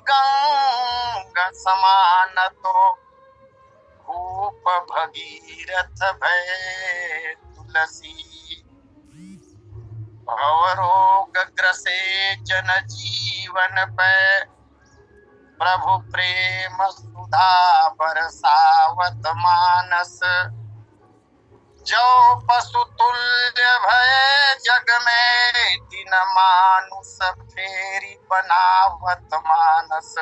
गंगा समान तो भूप भगीरथ भय तुलसी। भवरोग ग्रसे जन जीवन पे प्रभु प्रेम सुधा बरसावत मानस। जो पशु तुल्य भय जग में दिन मानुष फेरी बनावत मानस।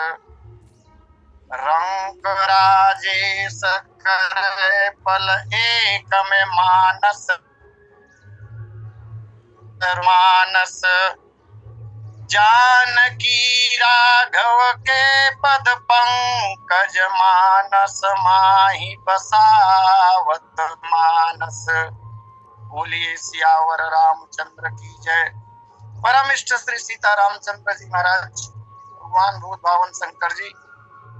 रंग राजेश कर पल एक में मानस मानस। जानकी राघव के पद पंकज मानस माही बसावत मानस। बोलिए सियावर रामचंद्र की जय। परम इष्ट श्री सीता रामचंद्र जी महाराज, भगवान भूत भावन शंकर जी,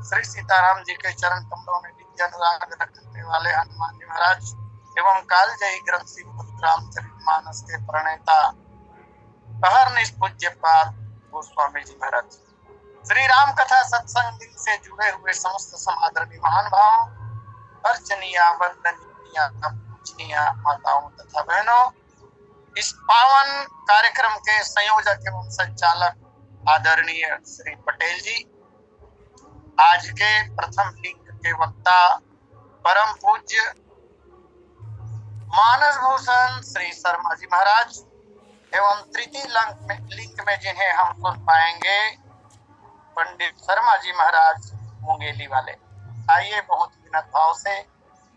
श्री सीताराम जी के चरण कमलों में नित्य अनुराग रखने वाले हनुमान जी महाराज एवं कालजयी ग्रंथ श्रीमद् रामचरितमानस के प्रणेता अहरनिश पूज्यपाद गोस्वामी जी महाराज, श्री राम कथा सत्संग दिन से जुड़े हुए समस्त समादरणीय महान भाव, अर्चनीय वंदनीय पूजनीय माताओं तथा बहनों, इस पावन कार्यक्रम के संयोजक एवं संचालक आदरणीय श्री पटेल जी, आज के प्रथम लिंग के वक्ता परम पूज्य मानस भूषण श्री शर्मा जी महाराज एवं तृतीय लिंग में जिन्हें हम सुन पाएंगे पंडित शर्मा जी महाराज मुंगेली वाले। आइए बहुत विनम्र भाव से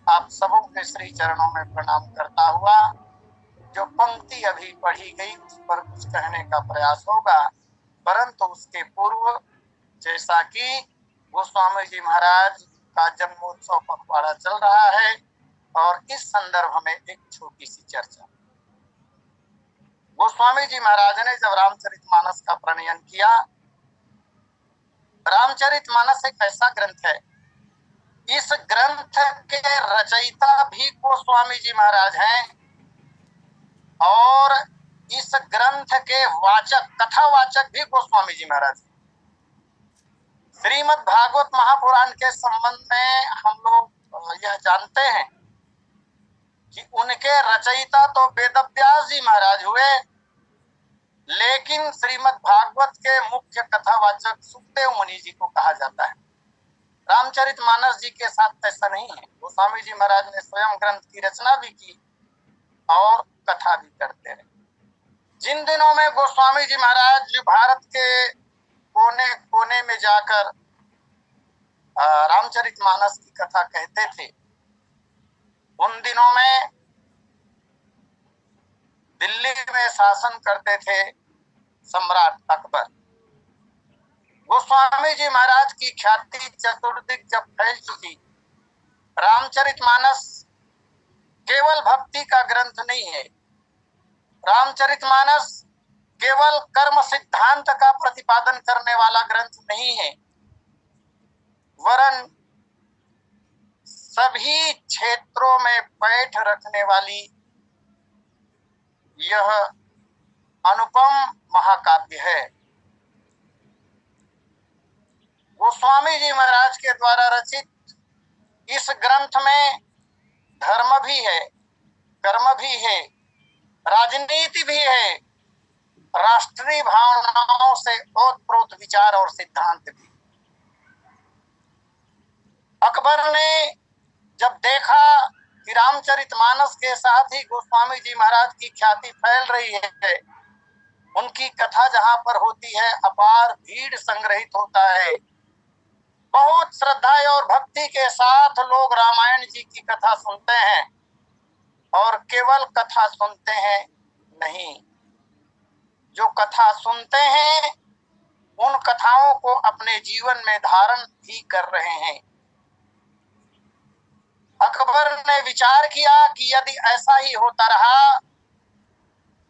आप सबों के श्री चरणों में प्रणाम करता हुआ जो पंक्ति अभी पढ़ी गई उस पर कुछ कहने का प्रयास होगा, परंतु उसके पूर्व जैसा कि गोस्वामी जी महाराज का जन्मोत्सव पखवाड़ा चल रहा है और इस संदर्भ में एक छोटी सी चर्चा। गोस्वामी जी महाराज ने जब रामचरितमानस का प्रणयन किया, रामचरितमानस एक ऐसा ग्रंथ है, इस ग्रंथ के रचयिता भी गोस्वामी जी महाराज हैं और इस ग्रंथ के वाचक कथावाचक भी गोस्वामी जी महाराज हैं। श्रीमद् भागवत महापुराण के संबंध में हम लोग यह जानते हैं कि उनके रचयिता तो वेदव्यास जी महाराज हुए, लेकिन श्रीमद् भागवत के मुख्य कथावाचक सुखदेव मुनि जी को कहा जाता है। रामचरितमानस जी के साथ ऐसा नहीं है। गोस्वामी जी महाराज ने स्वयं ग्रंथ की रचना भी की और कथा भी करते रहे। जिन दिनों में गोस्वामी जी महाराज भारत के कोने कोने में जाकर रामचरितमानस की कथा कहते थे, उन दिनों में दिल्ली में शासन करते थे सम्राट अकबर। गोस्वामी जी महाराज की ख्याति चतुर्दिक जब फैल चुकी, रामचरितमानस केवल भक्ति का ग्रंथ नहीं है, रामचरितमानस केवल कर्म सिद्धांत का प्रतिपादन करने वाला ग्रंथ नहीं है, वरन सभी क्षेत्रों में पैठ रखने वाली यह अनुपम महाकाव्य है। गोस्वामी जी महाराज के द्वारा रचित इस ग्रंथ में धर्म भी है, कर्म भी है, राजनीति भी है, राष्ट्रीय भावनाओं से ओतप्रोत विचार और सिद्धांत भी। अकबर ने जब देखा कि रामचरितमानस के साथ ही गोस्वामी जी महाराज की ख्याति फैल रही है, उनकी कथा जहां पर होती है अपार भीड़ संग्रहित होता है, बहुत श्रद्धा और भक्ति के साथ लोग रामायण जी की कथा सुनते हैं और केवल कथा सुनते हैं नहीं, जो कथा सुनते हैं उन कथाओं को अपने जीवन में धारण भी कर रहे हैं। अकबर ने विचार किया कि यदि ऐसा ही होता रहा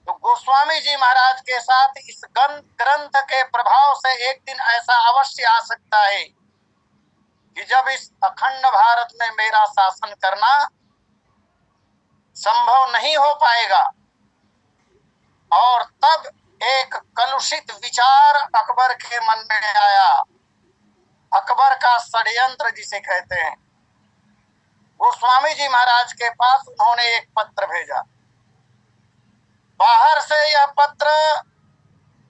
तो गोस्वामी जी महाराज के साथ इस ग्रंथ के प्रभाव से एक दिन ऐसा अवश्य आ सकता है कि जब इस अखंड भारत में मेरा शासन करना संभव नहीं हो पाएगा। और तब एक कलुषित विचार अकबर के मन में आया का षड्यंत्र जिसे कहते हैं, गोस्वामी जी महाराज के पास उन्होंने एक पत्र भेजा। बाहर से यह पत्र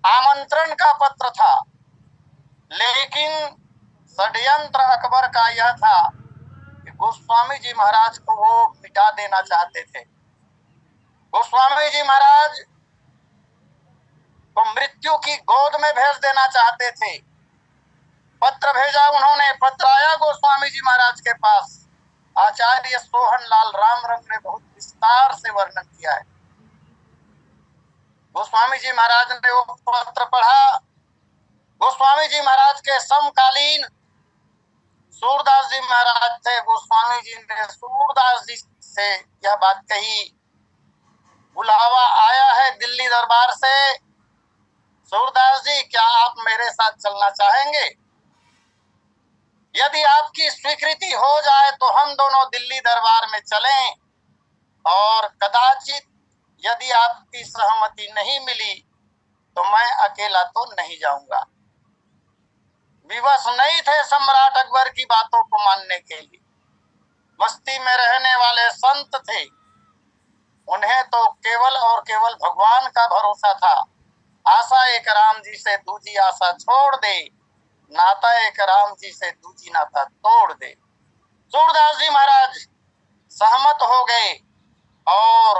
आमंत्रण का पत्र था, लेकिन षड्यंत्र अकबर का यह था कि गोस्वामी जी महाराज को वो मिटा देना चाहते थे। गोस्वामी जी महाराज को मृत्यु की गोद में भेज देना चाहते थे। पत्र भेजा उन्होंने, पत्र आया गोस्वामी जी महाराज के पास। आचार्य सोहन लाल रामरंग ने बहुत विस्तार से वर्णन किया है। गोस्वामी जी महाराज ने वो पत्र पढ़ा। गोस्वामी जी महाराज के समकालीन सूरदास जी महाराज थे। गोस्वामी जी ने सूरदास जी से यह बात कही। बुलावा आया है दिल्ली दरबार से, सूरदास जी क्या आप मेरे साथ चलना चाहेंगे? यदि आपकी स्वीकृति हो जाए तो हम दोनों दिल्ली दरबार में चलें, और कदाचित यदि आपकी सहमति नहीं मिली तो मैं अकेला तो नहीं जाऊंगा। विवश नहीं थे सम्राट अकबर की बातों को मानने के लिए। बस्ती में रहने वाले संत थे, उन्हें तो केवल और केवल भगवान का भरोसा था। आशा एक राम जी से दूजी आशा छोड़ दे, नाता एक राम जी से दूजी नाता तोड़ दे। सूरदास जी महाराज सहमत हो गए और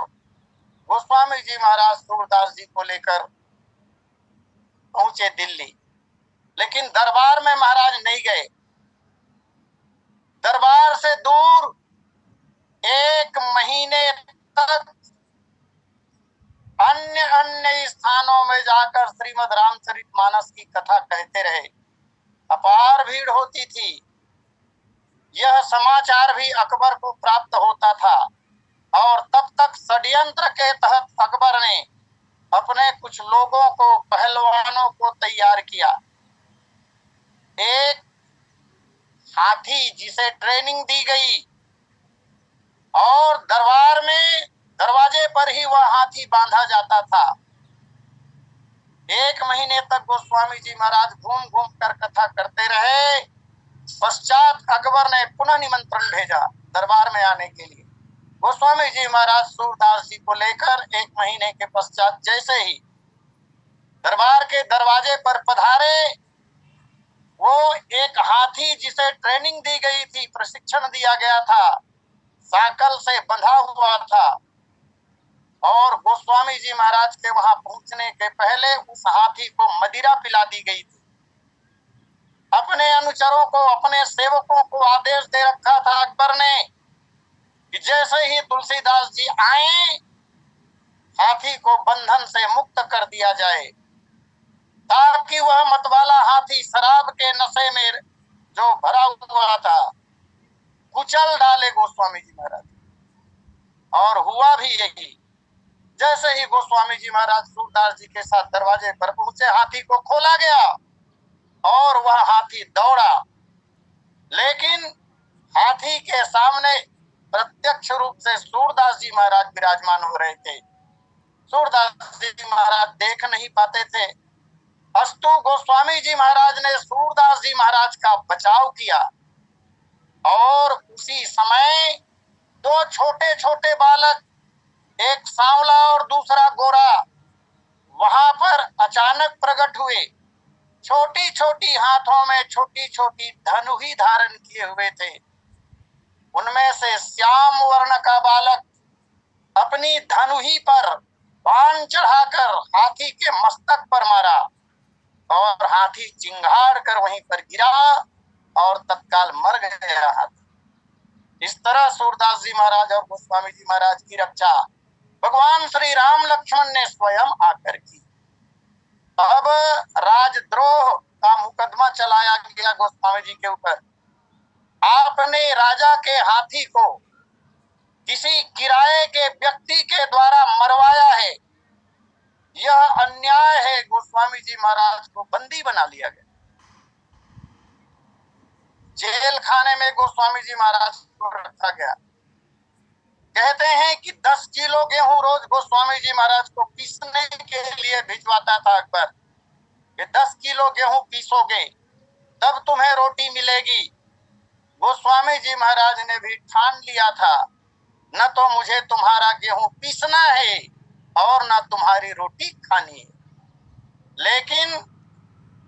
गोस्वामी जी महाराज सूरदास जी को लेकर पहुंचे दिल्ली। लेकिन दरबार में महाराज नहीं गए। दरबार से दूर 1 महीने तक अन्य अन्य स्थानों में जाकर श्रीमद् रामचरितमानस की कथा कहते रहे। अपार भीड़ होती थी। यह समाचार भी अकबर को प्राप्त होता था, और तब तक षड्यंत्र के तहत अकबर ने अपने कुछ लोगों को, पहलवानों को तैयार किया। एक हाथी जिसे ट्रेनिंग दी गई, और दरबार में दरवाजे पर ही वह हाथी बांधा जाता था। 1 महीने तक गोस्वामी जी महाराज घूम घूम कर कथा करते रहे। पश्चात अकबर ने पुनः निमंत्रण भेजा दरबार में आने के लिए। गोस्वामी जी महाराज सूरदास जी को लेकर 1 महीने के पश्चात जैसे ही दरबार के दरवाजे पर पधारे, वो एक हाथी जिसे ट्रेनिंग दी गई थी, प्रशिक्षण दिया गया था, साकल से बंधा हुआ था, और गोस्वामी जी महाराज के वहां पहुंचने के पहले उस हाथी को मदिरा पिला दी गई थी। अपने अनुचरों को, अपने सेवकों को आदेश दे रखा था अकबर ने कि जैसे ही तुलसीदास जी आए, हाथी को बंधन से मुक्त कर दिया जाए, ताकि वह मतवाला हाथी शराब के नशे में जो भरा हुआ था कुचल डाले गोस्वामी जी महाराज। और हुआ भी यही। जैसे ही गोस्वामी जी महाराज सूरदास जी के साथ दरवाजे पर पहुंचे, हाथी को खोला गया और वह हाथी दौड़ा। लेकिन हाथी के सामने प्रत्यक्ष रूप से सूरदास जी महाराज विराजमान हो रहे थे। सूरदास जी महाराज देख नहीं पाते थे। अस्तु गोस्वामी जी महाराज ने सूरदास जी महाराज का बचाव किया, और उसी समय 2 छोटे छोटे बालक, एक सांवला और दूसरा गोरा, वहां पर अचानक प्रकट हुए। छोटी छोटी हाथों में छोटी छोटी धनुही धारण किए हुए थे। उनमें से श्याम वर्ण का बालक अपनी धनुही पर बाण चढ़ाकर हाथी के मस्तक पर मारा, और हाथी चिंगाड़ कर वहीं पर गिरा और तत्काल मर गया हाथी। इस तरह सूरदास जी महाराज और गोस्वामी जी महाराज की रक्षा भगवान श्री राम लक्ष्मण ने स्वयं आकर की। अब राजद्रोह का मुकदमा चलाया गया गोस्वामी जी के ऊपर। आपने राजा के हाथी को किसी किराए के व्यक्ति के द्वारा मरवाया है, यह अन्याय है। गोस्वामी जी महाराज को बंदी बना लिया गया। जेल खाने में गोस्वामी जी महाराज को रखा गया। कहते हैं कि 10 किलो गेहूं रोज गोस्वामी जी महाराज को पीसने के लिए भिजवाता था अकबर। कि 10 किलो गेहूं पीसोगे तब तुम्हें रोटी मिलेगी। गोस्वामी जी महाराज ने भी ठान लिया था, न तो मुझे तुम्हारा गेहूं पीसना है और न तुम्हारी रोटी खानी है। लेकिन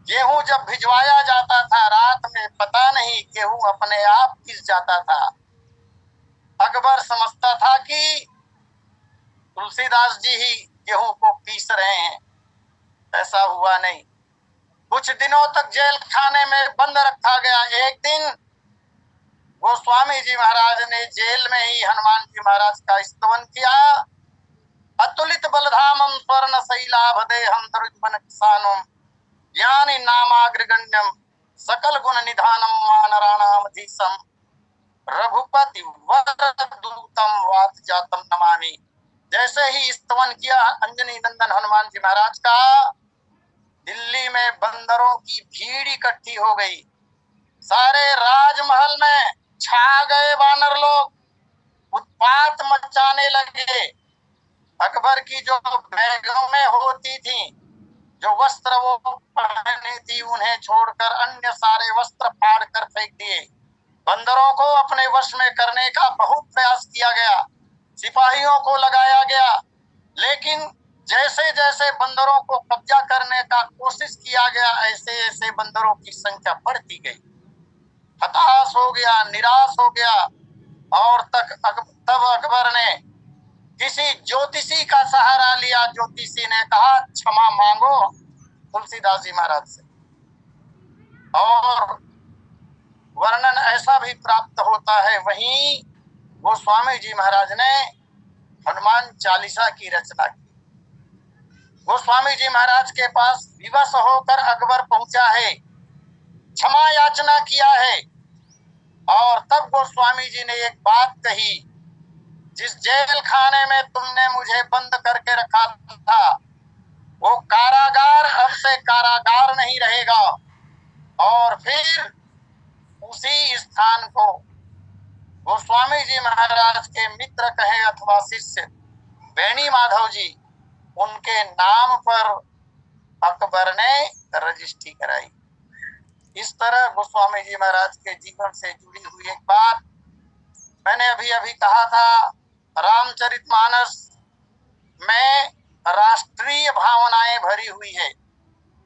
गेहूं जब भिजवाया जाता था रात में, पता नहीं गेहूं अपने आप पीस जाता था। अकबर समझता था कि तुलसीदास जी ही गेहूं को पीस रहे हैं। ऐसा हुआ नहीं। कुछ दिनों तक जेल खाने में बंद रखा गया। एक दिन गोस्वामी जी महाराज ने जेल में ही हनुमान जी महाराज का स्तवन किया। अतुलित बलधामम स्वर्ण शैलाभदेहम दरुजवन किसानम ज्ञानी नामाग्रगण्यम सकल गुण निधानम वानराणामधीशम रघुपति वरदूतम वात जातम नमामि। जैसे ही स्तवन किया अंजनी नंदन हनुमान जी महाराज का, दिल्ली में बंदरों की भीड़ इकट्ठी हो गई। सारे राजमहल में छा गए वानर लोग, उत्पात मचाने लगे। अकबर की जो बेगमें होती थी, जो वस्त्र वो पहने थी, उन्हें छोड़कर अन्य सारे वस्त्र फाड़ कर फेंक दिए। बंदरों को अपने वश में करने का बहुत प्रयास किया गया, सिपाहियों को लगाया गया, लेकिन जैसे जैसे बंदरों को कब्जा करने का कोशिश किया गया, ऐसे ऐसे बंदरों की संख्या बढ़ती गई। हताश हो गया, निराश हो गया, और तब अकबर ने किसी ज्योतिषी का सहारा लिया। ज्योतिषी ने कहा क्षमा मांगो तुलसीदास जी महाराज से। और वर्णन ऐसा भी प्राप्त होता है। वहीं गोस्वामी जी महाराज ने हनुमान चालीसा की रचना की। गोस्वामी जी महाराज के पास विवश होकर अकबर पहुंचा है, क्षमा याचना किया है, और तब गोस्वामी जी ने एक बात कही, जिस जेल खाने में तुमने मुझे बंद करके रखा था, वो कारागार अब से कारागार नहीं रहेगा। और फिर उसी स्थान को गोस्वामी जी महाराज के मित्र कहे अथवा शिष्य बेनी माधव जी, उनके नाम पर अकबर ने रजिस्ट्री कराई। इस तरह गोस्वामी जी महाराज के जीवन से जुड़ी हुई एक बात मैंने अभी अभी कहा था, रामचरितमानस में राष्ट्रीय भावनाएं भरी हुई है।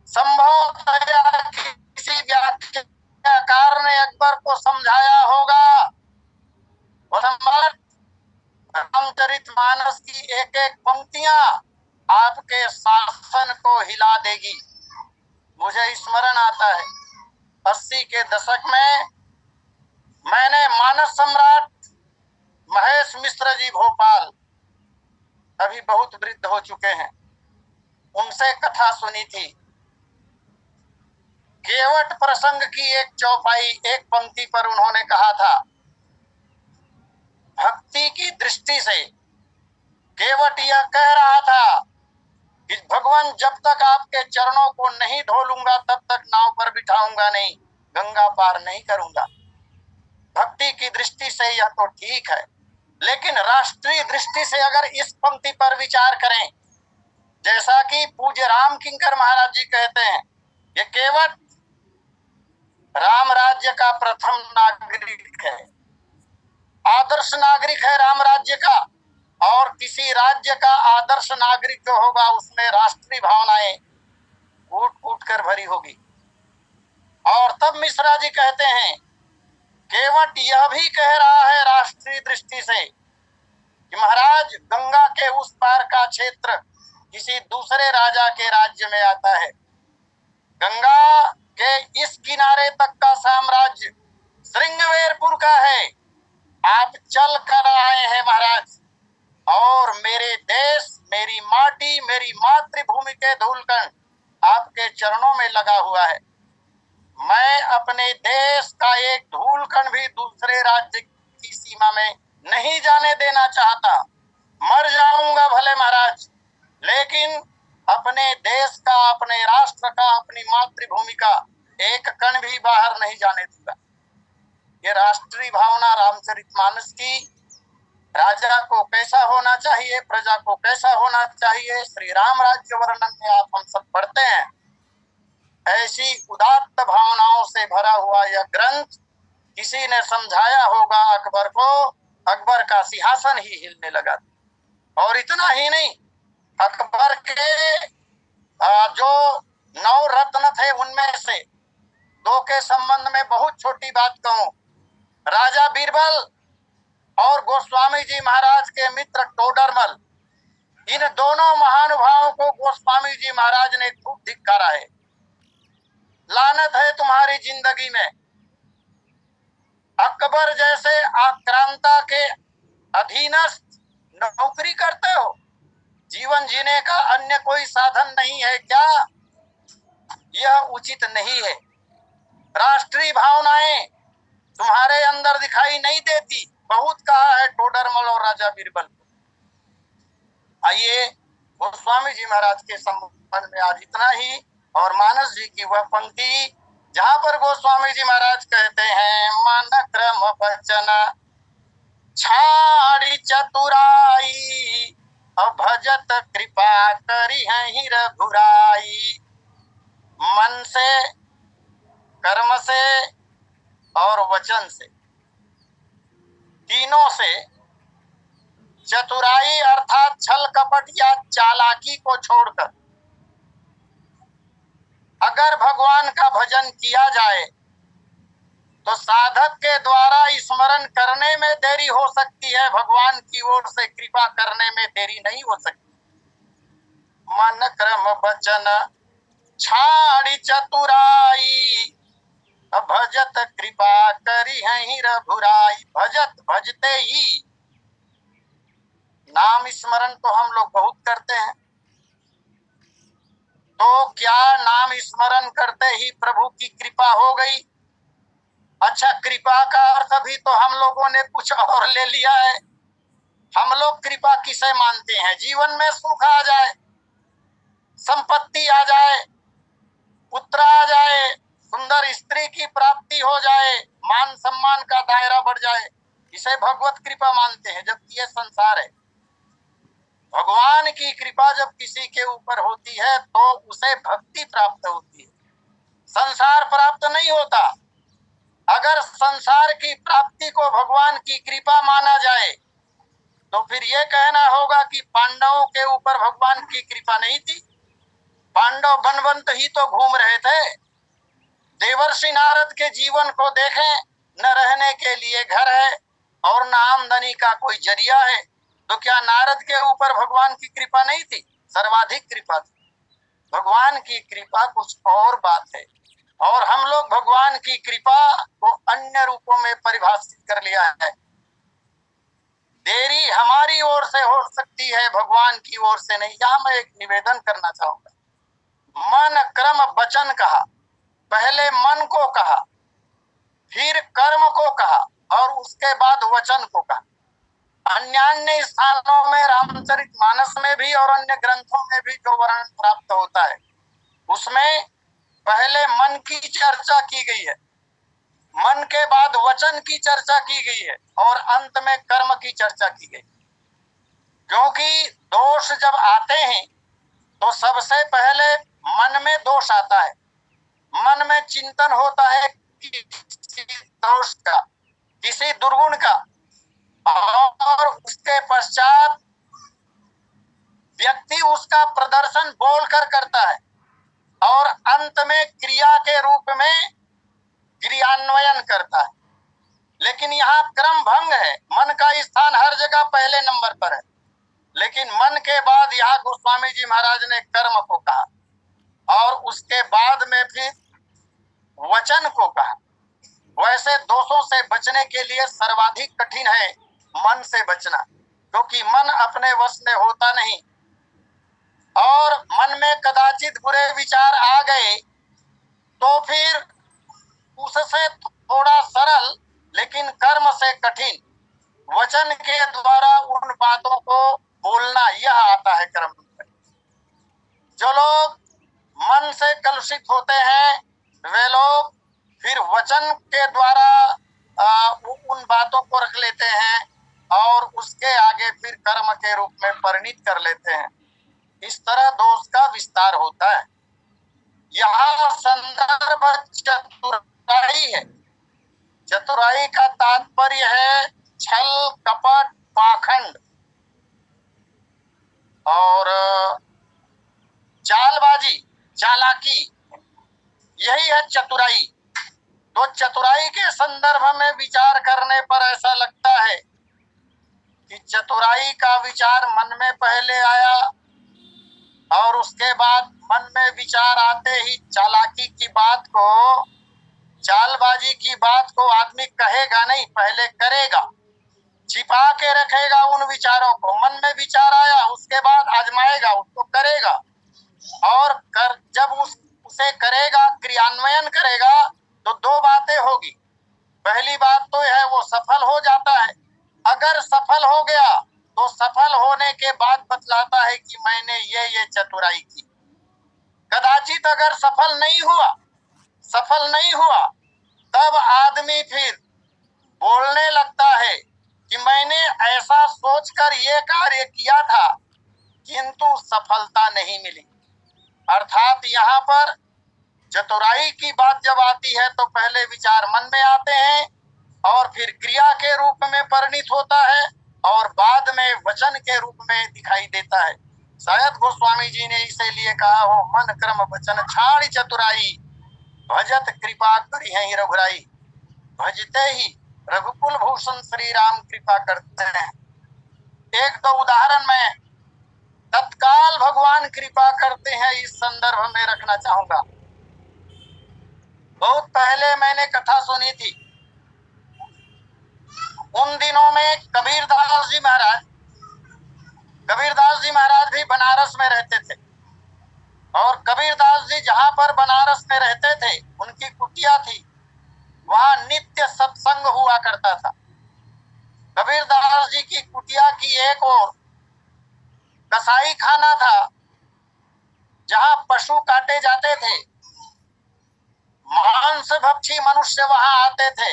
संभवतः किसी व्याख्याकार ने अकबर को समझाया होगा, रामचरितमानस की एक एक पंक्तियां आपके शासन को हिला देगी। मुझे स्मरण आता है 80 के दशक में मैंने मानस सम्राट महेश मिश्र जी भोपाल, अभी बहुत वृद्ध हो चुके हैं, उनसे कथा सुनी थी। केवट प्रसंग की एक चौपाई, एक पंक्ति पर उन्होंने कहा था, भक्ति की दृष्टि से केवट यह कह रहा था कि भगवान जब तक आपके चरणों को नहीं धो लूंगा तब तक नाव पर बिठाऊंगा नहीं, गंगा पार नहीं करूंगा। भक्ति की दृष्टि से यह तो ठीक है, लेकिन राष्ट्रीय दृष्टि से अगर इस पंक्ति पर विचार करें, जैसा कि पूज्य राम किंकर महाराज जी कहते हैं, ये केवट राम राज्य का प्रथम नागरिक है, आदर्श नागरिक है राम राज्य का, और किसी राज्य का आदर्श नागरिक जो होगा उसमें राष्ट्रीय भावनाएं कूट कूट कर भरी होगी। और तब मिश्रा जी कहते हैं, केवट यह भी कह रहा है राष्ट्रीय दृष्टि से कि महाराज गंगा के उस पार का क्षेत्र किसी दूसरे राजा के राज्य में आता है, गंगा के इस किनारे तक का साम्राज्य श्रृंगवेरपुर का है। आप चल कर आए हैं महाराज, और मेरे देश, मेरी माटी, मेरी मातृभूमि के धूलकण आपके चरणों में लगा हुआ है। मैं अपने देश का एक धूलकण भी दूसरे राज्य की सीमा में नहीं जाने देना चाहता। मर जाऊंगा भले महाराज, लेकिन अपने देश का, अपने राष्ट्र का, अपनी मातृभूमि का एक कण भी बाहर नहीं जाने दूंगा। ये राष्ट्रीय भावना रामचरितमानस की, राजा को कैसा होना चाहिए, प्रजा को कैसा होना चाहिए, श्री राम राज्य वर्णन में आप हम सब पढ़ते हैं। ऐसी उदात्त भावनाओं से भरा हुआ यह ग्रंथ किसी ने समझाया होगा अकबर को, अकबर का सिंहासन ही हिलने लगा। और इतना ही नहीं, अकबर के जो 9 रत्न थे उनमें से 2 के संबंध में बहुत छोटी बात कहूं, राजा बीरबल और गोस्वामी जी महाराज के मित्र टोडरमल, इन दोनों महानुभावों को गोस्वामी जी महाराज ने खूब धिक्कारा है। लानत है तुम्हारी जिंदगी में, अकबर जैसे आक्रांता के अधीनस्थ नौकरी करते हो, जीवन जीने का अन्य कोई साधन नहीं है क्या? यह उचित नहीं है। राष्ट्रीय भावनाएं तुम्हारे अंदर दिखाई नहीं देती, बहुत कहा है टोडरमल और राजा बीरबल। आइए गोस्वामी जी महाराज के संबंध में आज इतना ही, और मानस जी की वह पंक्ति जहां पर गोस्वामी जी महाराज कहते हैं, मन क्रम वचन छाड़ी चतुराई, भजत कृपा करी है रघुराई। मन से, कर्म से और वचन से, तीनों से चतुराई अर्थात छल कपट या चालाकी को छोड़कर अगर भगवान का भजन किया जाए तो साधक के द्वारा स्मरण करने में देरी हो सकती है, भगवान की ओर से कृपा करने में देरी नहीं हो सकती। मन क्रम वचन छाड़ी चतुराई, भजत कृपा करी है रघुराई। भजत, भजते ही, नाम स्मरण तो हम लोग बहुत करते हैं, तो क्या नाम स्मरण करते ही प्रभु की कृपा हो गई? अच्छा, कृपा का अर्थ भी तो हम लोगों ने कुछ और ले लिया है। हम लोग कृपा किसे मानते हैं? जीवन में सुख आ जाए, संपत्ति आ जाए, पुत्र आ जाए, सुंदर स्त्री की प्राप्ति हो जाए, मान सम्मान का दायरा बढ़ जाए, इसे भगवत कृपा मानते हैं, जबकि यह संसार है। भगवान की कृपा जब किसी के ऊपर होती है तो उसे भक्ति प्राप्त होती है, संसार प्राप्त नहीं होता। अगर संसार की प्राप्ति को भगवान की कृपा माना जाए तो फिर यह कहना होगा कि पांडवों के ऊपर भगवान की कृपा नहीं थी। पांडव बनवंत ही तो घूम रहे थे। देवर्षि नारद के जीवन को देखें, न रहने के लिए घर है और न आमदनी का कोई जरिया है, तो क्या नारद के ऊपर भगवान की कृपा नहीं थी? सर्वाधिक कृपा थी। भगवान की कृपा कुछ और बात है, और हम लोग भगवान की कृपा को अन्य रूपों में परिभाषित कर लिया है। देरी हमारी ओर से हो सकती है, भगवान की ओर से नहीं। यहाँ मैं एक निवेदन करना चाहूंगा। मन क्रम वचन कहा, पहले मन को कहा, फिर कर्म को कहा और उसके बाद वचन को कहा। अन्य स्थानों में, रामचरितमानस में भी और अन्य ग्रंथों में भी जो वर्णन प्राप्त होता है उसमें पहले मन की चर्चा की गई है, मन के बाद वचन की चर्चा की गई है और अंत में कर्म की चर्चा की गई। क्योंकि दोष जब आते हैं तो सबसे पहले मन में दोष आता है, मन में चिंतन होता है किसी दोष का, किसी दुर्गुण का, और उसके पश्चात व्यक्ति उसका प्रदर्शन बोलकर करता है और अंत में क्रिया के रूप में क्रियान्वयन करता है। लेकिन यहाँ क्रम भंग है, मन का स्थान हर जगह पहले नंबर पर है, लेकिन मन के बाद यहाँ गोस्वामी जी महाराज ने कर्म को कहा और उसके बाद में फिर वचन को कहा। वैसे दोषों से बचने के लिए सर्वाधिक कठिन है मन से बचना, क्योंकि मन अपने वश में होता नहीं, और मन में कदाचित बुरे विचार आ गए तो फिर उससे थोड़ा सरल लेकिन कर्म से कठिन वचन के द्वारा उन बातों को बोलना, यह आता है कर्म। जो लोग मन से कलुषित होते हैं वे लोग फिर वचन के द्वारा उन बातों को रख लेते हैं और उसके आगे फिर कर्म के रूप में परिणित कर लेते हैं। इस तरह दोष का विस्तार होता है। यहाँ संदर्भ चतुराई है। चतुराई का तात्पर्य है छल, कपट, पाखंड और चालबाजी, चालाकी, यही है चतुराई। तो चतुराई के संदर्भ में विचार करने पर ऐसा लगता है कि चतुराई का विचार मन में पहले आया और उसके बाद मन में विचार आते ही चालाकी की बात को, चालबाजी की बात को आदमी कहेगा नहीं, पहले करेगा, छिपा के रखेगा उन विचारों को। मन में विचार आया, उसके बाद आजमाएगा, उसको करेगा और जब उसे करेगा, क्रियान्वयन करेगा, तो दो बातें होगी। पहली बात तो है वो सफल हो जाता है। अगर सफल हो गया तो सफल होने के बाद बतलाता है कि मैंने ये चतुराई की। कदाचित अगर सफल नहीं हुआ तब आदमी फिर बोलने लगता है कि मैंने ऐसा सोचकर ये कार्य किया था किंतु सफलता नहीं मिली। अर्थात यहाँ पर चतुराई की बात जब आती है तो पहले विचार मन में आते हैं और फिर क्रिया के रूप में परिणित होता है और बाद में वचन के रूप में दिखाई देता है। शायद गोस्वामी जी ने इसीलिए कहा हो, मन क्रम वचन छाड़ी चतुराई, भजत कृपा करी है रघुराई। भजते ही रघुकुल भूषण श्री राम कृपा करते हैं। एक तो उदाहरण में तत्काल भगवान कृपा करते हैं इस संदर्भ में रखना चाहूंगा। बहुत पहले मैंने कथा सुनी थी। उन दिनों में कबीरदास जी महाराज भी बनारस में रहते थे और कबीरदास जी जहां पर बनारस में रहते थे उनकी कुटिया थी, वहां नित्य सत्संग हुआ करता था। कबीरदास जी की कुटिया की एक ओर कसाई खाना था जहां पशु काटे जाते थे, मांस भक्षी मनुष्य वहां आते थे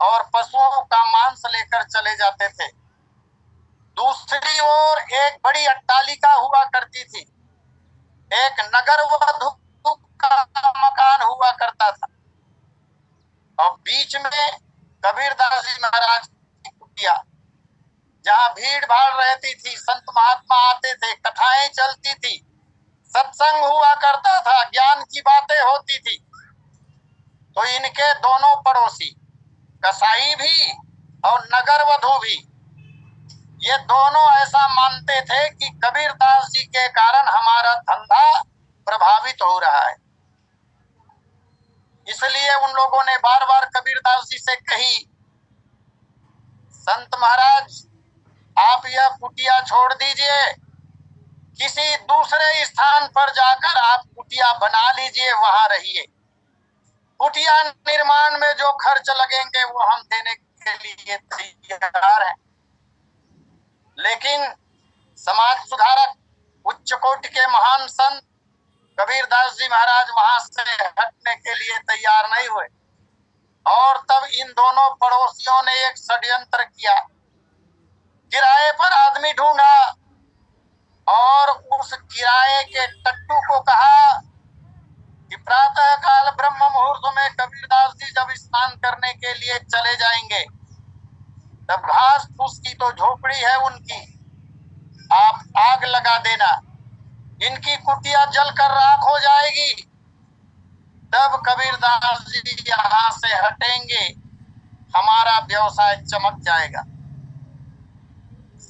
और पशुओं का मांस लेकर चले जाते थे। दूसरी ओर एक बड़ी अट्टालिका हुआ करती थी, एक नगर वधु का मकान हुआ करता था और बीच में कबीरदास जी महाराज की कुटिया, जहां भीड़ भाड़ रहती थी, संत महात्मा आते थे, कथाएं चलती थी, सत्संग हुआ करता था, ज्ञान की बातें होती थी। तो इनके दोनों पड़ोसी, कसाई भी और नगर वधु भी, ये दोनों ऐसा मानते थे कि कबीरदास जी के कारण हमारा धंधा प्रभावित हो रहा है। इसलिए उन लोगों ने बार बार कबीरदास जी से कही, संत महाराज आप यह कुटिया छोड़ दीजिए, किसी दूसरे स्थान पर जाकर आप कुटिया बना लीजिए, वहां रहिए। कुटिया निर्माण में जो खर्च लगेंगे वो हम देने के लिए तैयार हैं। लेकिन समाज सुधारक उच्च कोटि के महान संत कबीरदास जी महाराज वहां से हटने के लिए तैयार नहीं हुए और तब इन दोनों पड़ोसियों ने एक षड्यंत्र किया। किराए पर आदमी ढूंढा और उस किराए के टट्टू को कहा कि प्रातः काल ब्रह्म मुहूर्त में कबीरदास जी जब स्नान करने के लिए चले जाएंगे तब घास फूस की तो झोपड़ी है उनकी, आप आग लगा देना, इनकी कुटिया जलकर राख हो जाएगी, तब कबीरदास जी यहाँ से हटेंगे, हमारा व्यवसाय चमक जाएगा।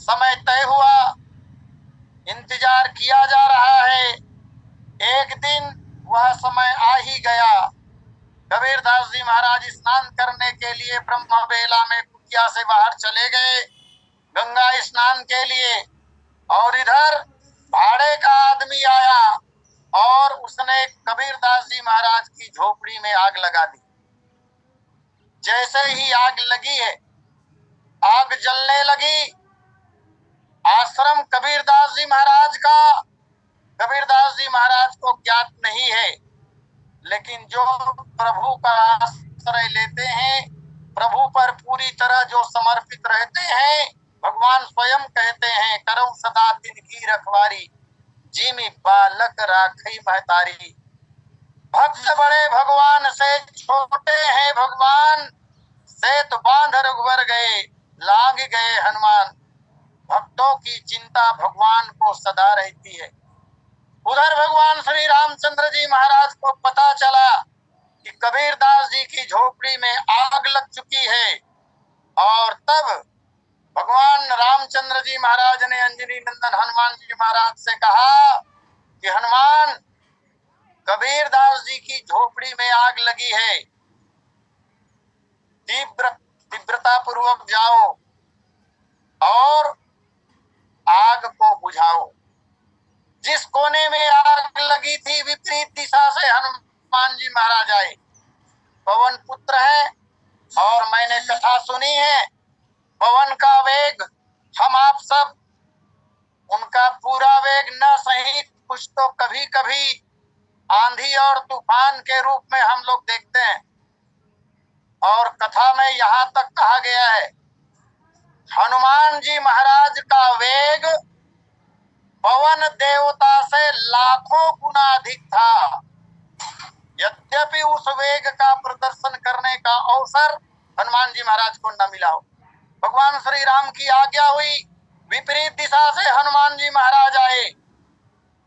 समय तय हुआ, इंतजार किया जा रहा है। एक दिन वह समय आ ही गया। कबीरदास जी महाराज स्नान करने के लिए ब्रह्म बेला में कुटिया से बाहर चले गए गंगा स्नान के लिए, और इधर भाड़े का आदमी आया और उसने कबीरदास जी महाराज की झोपड़ी में आग लगा दी। जैसे ही आग लगी है, आग जलने लगी, आश्रम कबीरदास जी महाराज का कबीरदास जी महाराज को ज्ञात नहीं है, लेकिन जो प्रभु का आश्रय लेते हैं, प्रभु पर पूरी तरह जो समर्पित रहते हैं, भगवान स्वयं कहते हैं, करऊं सदा तिनकी रखवारी, जिमि बालक राखई महतारी। भक्त बड़े भगवान से छोटे हैं भगवान, सेत बांध रघुवर गए लांग गए हनुमान। भक्तों की चिंता भगवान को सदा रहती है। उधर भगवान श्री रामचंद्र जी महाराज को पता चला कि कबीरदास जी की झोपड़ी में आग लग चुकी है, और तब भगवान रामचंद्र जी महाराज ने अंजनी नंदन हनुमान जी महाराज से कहा कि हनुमान, कबीरदास जी की झोपड़ी में आग लगी है, तीव्रता पूर्वक जाओ और आग को बुझाओ। जिस कोने में आग लगी थी विपरीत दिशा से हनुमान जी महाराज आए। पवन पुत्र है और मैंने कथा सुनी है, पवन का वेग हम आप सब उनका पूरा वेग न सही, कुछ तो कभी कभी आंधी और तूफान के रूप में हम लोग देखते हैं। और कथा में यहाँ तक कहा गया है, हनुमान जी महाराज का वेग पवन देवता से लाखों गुना अधिक था। यद्यपि उस वेग का प्रदर्शन करने का अवसर हनुमान जी महाराज को न मिला हो। भगवान श्री राम की आज्ञा हुई, विपरीत दिशा से हनुमान जी महाराज आए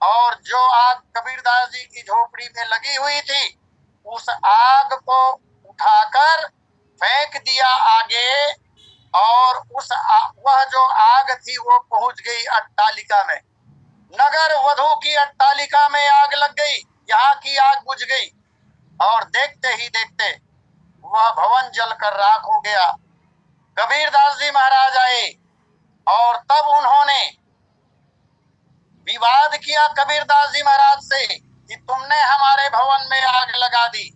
और जो आग कबीरदास जी की झोपड़ी में लगी हुई थी उस आग को उठाकर फेंक दिया आगे, और वह जो आग थी वो पहुंच गई अट्टालिका में। नगर वधु की अट्टालिका में आग लग गई, यहाँ की आग बुझ गई और देखते ही देखते वह भवन जलकर राख हो गया। कबीरदास जी महाराज आए और तब उन्होंने विवाद किया कबीरदास जी महाराज से कि तुमने हमारे भवन में आग लगा दी।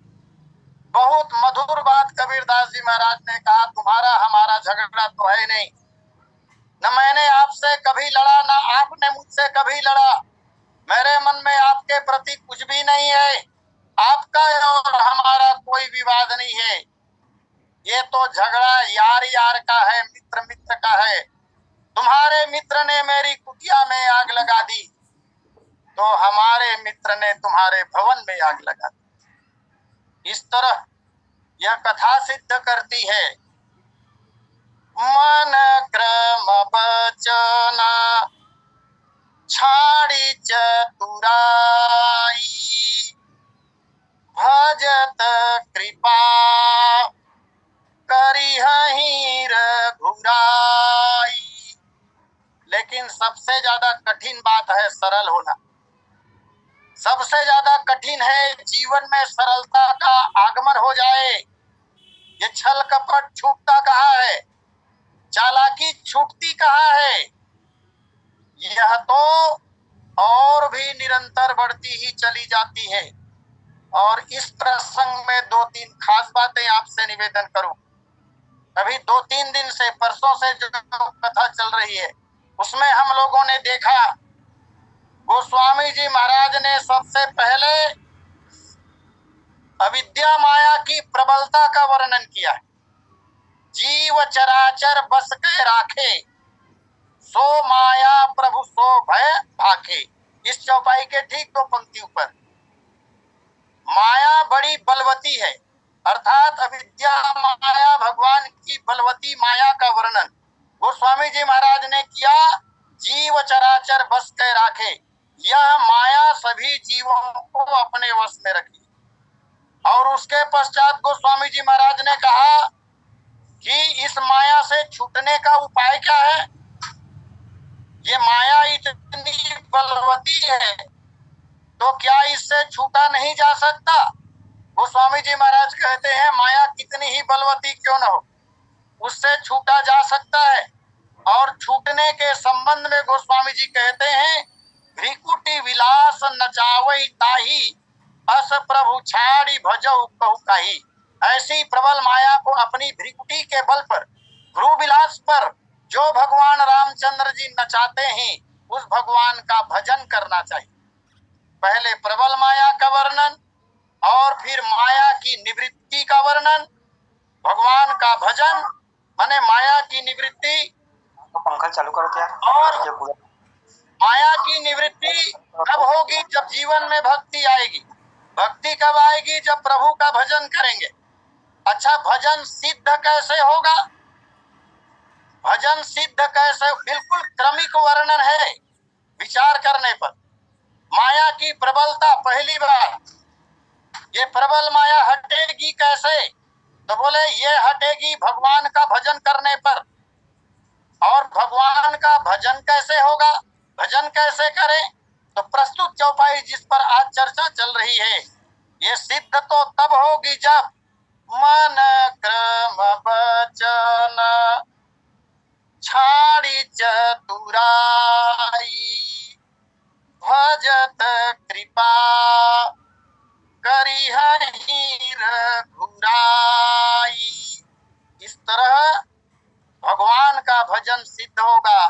बहुत मधुर बात कबीरदास जी महाराज ने कहा, तुम्हारा हमारा झगड़ा तो है नहीं, न मैंने आपसे कभी लड़ा न आपने मुझसे कभी लड़ा, मेरे मन में आपके प्रति कुछ भी नहीं है, आपका और हमारा कोई विवाद नहीं है, ये तो झगड़ा यार यार का है, मित्र मित्र का है। तुम्हारे मित्र ने मेरी कुटिया में आग लगा दी तो हमारे मित्र ने तुम्हारे भवन में आग लगा दी। इस तरह यह कथा सिद्ध करती है, मन क्रम बचन छाड़ी चतुराई, भजत कृपा करिहहि रघुराई। लेकिन सबसे ज्यादा कठिन बात है सरल होना। सबसे ज्यादा कठिन है जीवन में सरलता का आगमन हो जाए। ये छल कपट छूटता कहाँ है, चालाकी छूटती कहाँ है, यह तो और भी निरंतर बढ़ती ही चली जाती है। और इस प्रसंग में दो तीन खास बातें आपसे निवेदन करूं। अभी 2-3 दिन से, परसों से जो कथा चल रही है उसमें हम लोगों ने देखा गोस्वामी जी महाराज ने सबसे पहले अविद्या माया की प्रबलता का वर्णन किया है। जीव चराचर बस के राखे, सो माया प्रभु सो भय भाखे। इस चौपाई के ठीक 2 पंक्ति ऊपर, माया बड़ी बलवती है, अर्थात अविद्या माया भगवान की बलवती माया का वर्णन गोस्वामी जी महाराज ने किया। जीव चराचर बस के राखे, यह माया सभी जीवों को अपने वश में रखी। और उसके पश्चात गोस्वामी जी महाराज ने कहा कि इस माया से छूटने का उपाय क्या है। ये माया इतनी बलवती है तो क्या इससे छूटा नहीं जा सकता। गोस्वामी जी महाराज कहते हैं माया कितनी ही बलवती क्यों न हो, उससे छूटा जा सकता है। और छूटने के संबंध में गोस्वामी जी कहते हैं, भ्रिकुटी विलास नचावई ताही, अस प्रभु छाड़ी भजऊ कहु काही। ऐसी प्रबल माया को अपनी भ्रिकुटी के बल पर, भ्रू विलास पर जो भगवान रामचंद्र जी नचाते हैं उस भगवान का भजन करना चाहिए। पहले प्रबल माया का वर्णन और फिर माया की निवृत्ति का वर्णन। भगवान का भजन माने माया की निवृत्ति। तो पंखा चालू करो क्या। और माया की निवृत्ति कब होगी, जब जीवन में भक्ति आएगी। भक्ति कब आएगी? जब प्रभु का भजन करेंगे। अच्छा, भजन सिद्ध कैसे होगा? भजन सिद्ध कैसे? बिल्कुल क्रमिक वर्णन है विचार करने पर। माया की प्रबलता, पहली बार ये प्रबल माया हटेगी कैसे? तो बोले ये हटेगी भगवान का भजन करने पर। और भगवान का भजन कैसे होगा? भजन कैसे करें? तो प्रस्तुत चौपाई जिस पर आज चर्चा चल रही है, ये सिद्ध तो तब होगी जब मन क्रम वचन छाड़ी चतुराई भजत कृपा करी रघुराई। इस तरह भगवान का भजन सिद्ध होगा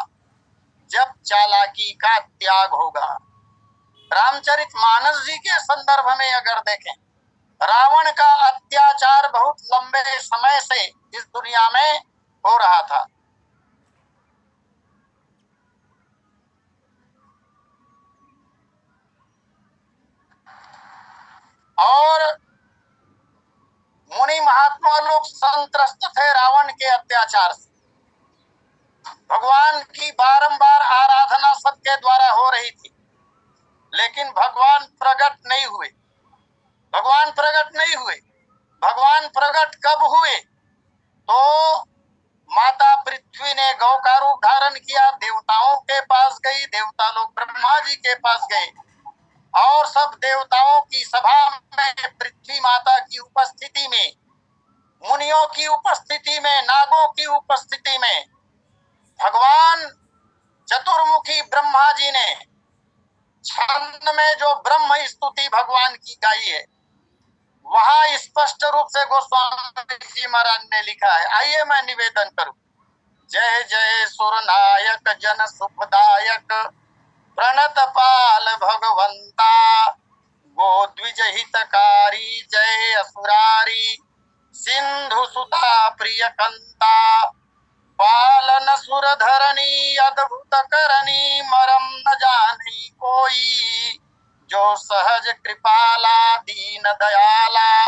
जब चालाकी का त्याग होगा। रामचरितमानस जी के संदर्भ में अगर देखें, रावण का अत्याचार बहुत लंबे समय से इस दुनिया में हो रहा था। और मुनि महात्मा लोग संत्रस्त थे रावण के अत्याचार से। भगवान की बारंबार आराधना सबके द्वारा हो रही थी, लेकिन भगवान प्रकट नहीं हुए। भगवान प्रकट नहीं हुए। भगवान प्रकट कब हुए? तो माता पृथ्वी ने गौ का रूप धारण किया, देवताओं के पास गई, देवता लोग ब्रह्मा जी के पास गए और सब देवताओं की सभा में, पृथ्वी माता की उपस्थिति में, मुनियों की उपस्थिति में, नागों की उपस्थिति में भगवान चतुर्मुखी ब्रह्मा जी ने छंद में जो ब्रह्म स्तुति भगवान की गाई है, वहां स्पष्ट रूप से गोस्वामी जी महाराज ने लिखा है। आइए मैं निवेदन करूं। जय जय सुर नायक जन सुखदायक प्रणत पाल भगवंता गोद्विज हितकारी जय असुरारी सिंधु सुता प्रिय कंता पालन सुर धरणी अद्भुत करनी मरम न जानी कोई जो सहज कृपाला दीन दयाला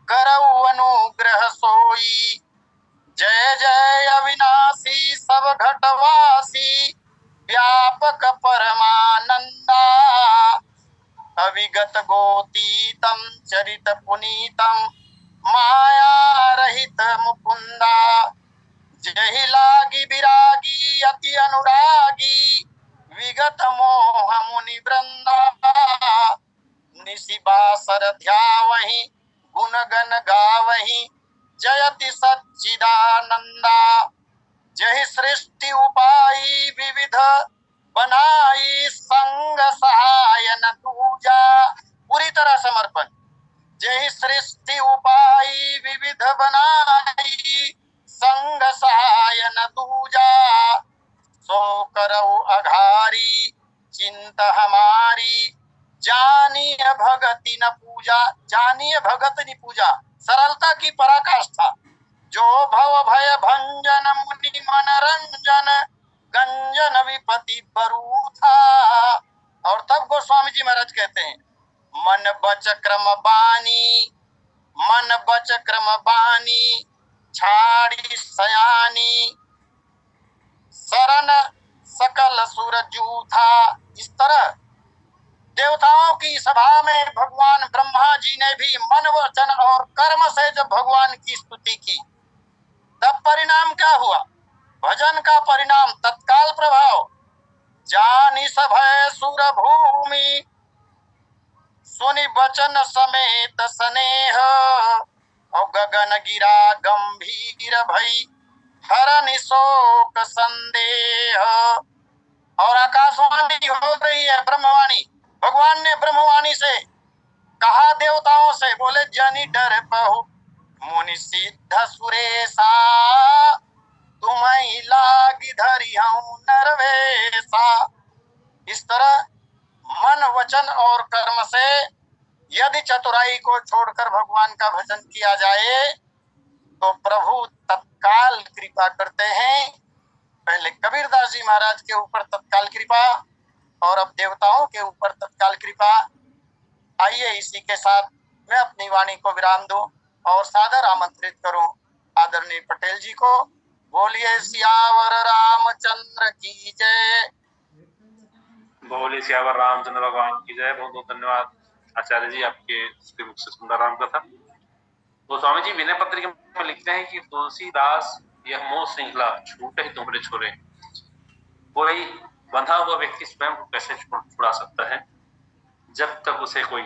करऊ अनुग्रह सोई। जय जय अविनाशी सब घटवासी व्यापक परमानंदा अविगत गोतीतम चरित पुनीतम माया रहित मुकुंदा जहि लागी विरागी अति अनुरागी विगत मोह मुनि वृंदा निशि बासर ध्यावहि गुण गण गावहि जयति सच्चिदानंदा जहि सृष्टि उपाई विविध बनाई संग सहायन दूजा। पूरी तरह समर्पण। जहि सृष्टि उपाई विविध बनाई संग सहायन दूजा सो करऊ अघारी चिंत हमारी जानिय भगति न पूजा। जानिय भगत नि पूजा, सरलता की पराकाष्ठा। जो भव भय भंजन मुनि मनरंजन गंजन विपति बरू था। और तब गोस्वामी जी महाराज कहते हैं, मन बच क्रम बानी, मन बच क्रम बानी छाड़ी सयानी शरण सकल सुर जूथा। इस तरह देवताओं की सभा में भगवान ब्रह्मा जी ने भी मन वचन और कर्म से जब भगवान की स्तुति की, तब परिणाम क्या हुआ? भजन का परिणाम तत्काल प्रभाव। जानी सभय सुर भूमि सुनि बचन समेत स्नेह और गगन गिरा गंभीर भई हरनि शोक संदेह। और आकाशवाणी हो रही है, ब्रह्मवाणी। भगवान ने ब्रह्मवाणी से कहा देवताओं से, बोले जनि डर बहु मुनि सिद्ध सुरेशा तुम्हें लागी धरी हूं नरवेशा। इस तरह मन वचन और कर्म से यदि चतुराई को छोड़कर भगवान का भजन किया जाए तो प्रभु तत्काल कृपा करते हैं। पहले कबीरदास जी महाराज के ऊपर तत्काल कृपा और अब देवताओं के ऊपर तत्काल कृपा। आइए इसी के साथ मैं अपनी वाणी को विराम दूं और सादर आमंत्रित करूं आदरणीय पटेल जी को। बोलिए सियावर रामचंद्र की जय। बोले सियावर रामचंद्र भगवान की जय। बहुत बहुत धन्यवाद आचार्य जी, आपके श्रीमुख से सुंदर राम कथा। तो स्वामी जी विनय पत्रिका में लिखते हैं कि तुलसीदास यह मोह श्रृंखला छूटे ही तुम्हारे छोरे। कोई बंधा हुआ व्यक्ति स्वयं को कैसे छुड़ा सकता है जब तक उसे कोई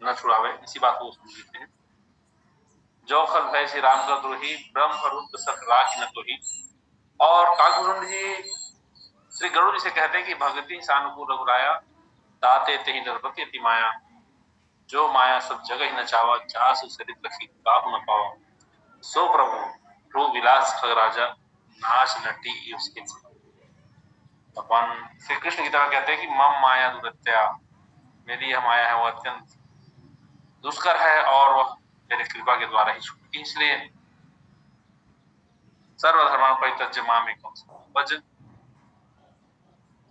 न छुड़ावे। इसी बात को समझते हैं। जो फल भय श्री राम का द्रोही, ब्रह्म रुद्र सख राख न तोही। और काकुरुंड जी श्री गरुड़ जी से कहते हैं कि भगति सानुकूल रघुराया, ताते तेहि नरपति अति माया। जो माया सब जगह ही न चावा, चास सरित लखी काहू न पावा। सो प्रभु ध्रुव विलास खगराजा, नाश नटी उसके। भगवान श्री कृष्ण गीता में कहते हैं कि मम माया दुरत्या, मेरी यह माया है वो अत्यंत दुष्कर है और वह मेरे कृपा के द्वारा ही छूटती। इसलिए सर्वधर्मान् परित्यज्य मामेकं शरणं व्रज।